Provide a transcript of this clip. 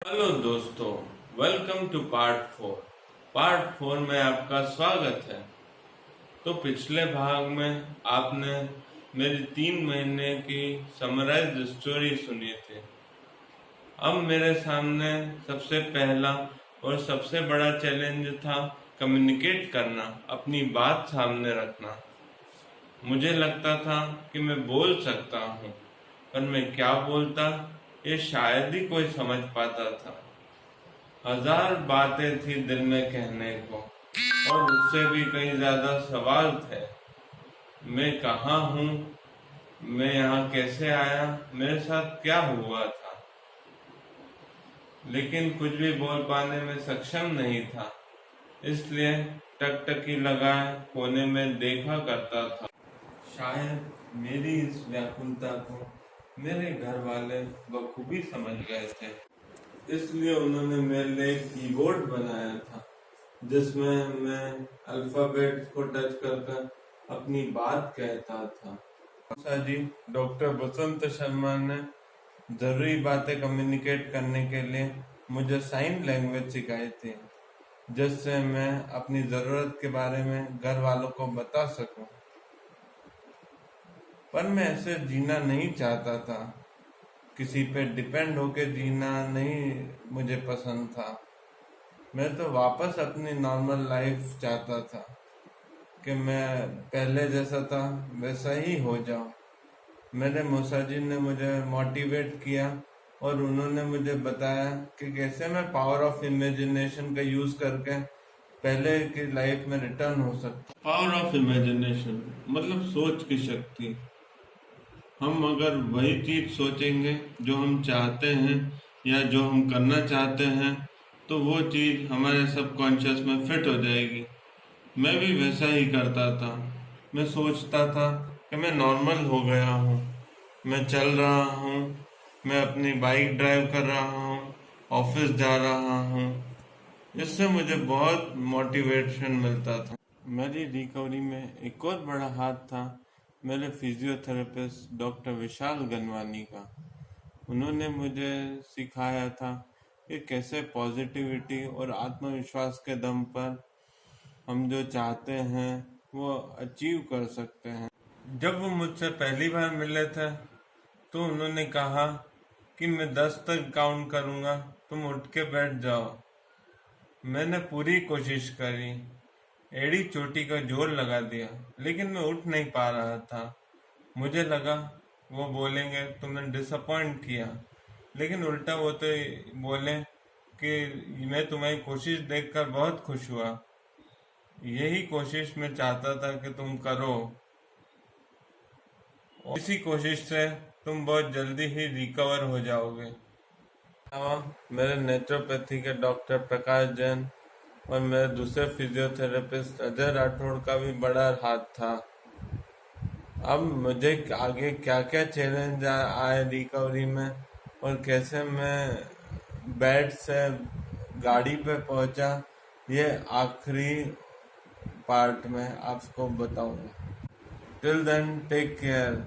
Hello दोस्तों, welcome two part 4 में आपका स्वागत है। तो पिछले भाग में आपने मेरी 3 महीने की समराइज्ड स्टोरी सुनी थी। अब मेरे सामने सबसे पहला और सबसे बड़ा चैलेंज था कम्युनिकेट करना, अपनी बात सामने रखना। मुझे लगता था कि मैं बोल सकता हूँ, पर मैं क्या बोलता ये शायद ही कोई समझ पाता था। हजार बातें थी दिल में कहने को, और उससे भी कहीं ज्यादा सवाल थे। मैं कहाँ हूँ, मैं यहाँ कैसे आया, मेरे साथ क्या हुआ था। लेकिन कुछ भी बोल पाने में सक्षम नहीं था, इसलिए टकटकी लगाए कोने में देखा करता था। शायद मेरी इस व्याकुलता को मेरे घर वाले बखूबी समझ गए थे, इसलिए उन्होंने मेरे लिए एक कीबोर्ड बनाया था जिसमें मैं अल्फाबेट को टच कर कर अपनी बात कहता था। जी, डॉक्टर बसंत शर्मा ने जरूरी बातें कम्युनिकेट करने के लिए मुझे साइन लैंग्वेज सिखाई थी, जिससे मैं अपनी जरूरत के बारे में घर वालों को बता सकूं। पर मैं ऐसे जीना नहीं चाहता था, किसी पे डिपेंड होके जीना नहीं मुझे पसंद था। मैं तो वापस अपनी नॉर्मल लाइफ चाहता था कि मैं पहले जैसा था वैसा ही हो जाऊं। मेरे मौसा जी ने मुझे मोटिवेट किया और उन्होंने मुझे बताया कि कैसे मैं पावर ऑफ इमेजिनेशन का यूज करके पहले की लाइफ में रिटर्न हो सकता। पावर ऑफ इमेजिनेशन मतलब सोच की शक्ति। हम अगर वही चीज सोचेंगे जो हम चाहते हैं या जो हम करना चाहते हैं, तो वो चीज हमारे सबकॉन्शियस में फिट हो जाएगी। मैं भी वैसा ही करता था। मैं सोचता था कि मैं नॉर्मल हो गया हूँ, मैं चल रहा हूँ, मैं अपनी बाइक ड्राइव कर रहा हूँ, ऑफिस जा रहा हूँ। इससे मुझे बहुत मोटिवेशन मिलता था। मेरी रिकवरी में एक और बड़ा हाथ था मेरे फिजियोथेरेपिस्ट डॉक्टर विशाल गनवानी का। उन्होंने मुझे सिखाया था कि कैसे पॉजिटिविटी और आत्मविश्वास के दम पर हम जो चाहते हैं वो अचीव कर सकते हैं। जब वो मुझसे पहली बार मिले थे तो उन्होंने कहा कि मैं 10 तक काउंट करूंगा, तुम उठ के बैठ जाओ। मैंने पूरी कोशिश करी, एड़ी चोटी का जोर लगा दिया, लेकिन मैं उठ नहीं पा रहा था। मुझे लगा वो बोलेंगे तुमने डिसअपॉइंट किया, लेकिन उल्टा वो तो बोले कि मैं तुम्हारी कोशिश देखकर बहुत खुश हुआ। यही कोशिश मैं चाहता था कि तुम करो, और इसी कोशिश से तुम बहुत जल्दी ही रिकवर हो जाओगे। मेरे नेचुरोपैथी के डॉक्टर प्रकाश जैन और मेरे दूसरे फिजियोथेरेपिस्ट अजय राठौड़ का भी बड़ा हाथ था। अब मुझे आगे क्या क्या चैलेंज आए रिकवरी में और कैसे मैं बेड से गाड़ी पे पहुंचा, ये आखिरी पार्ट में आपको बताऊंगा। Till then take care.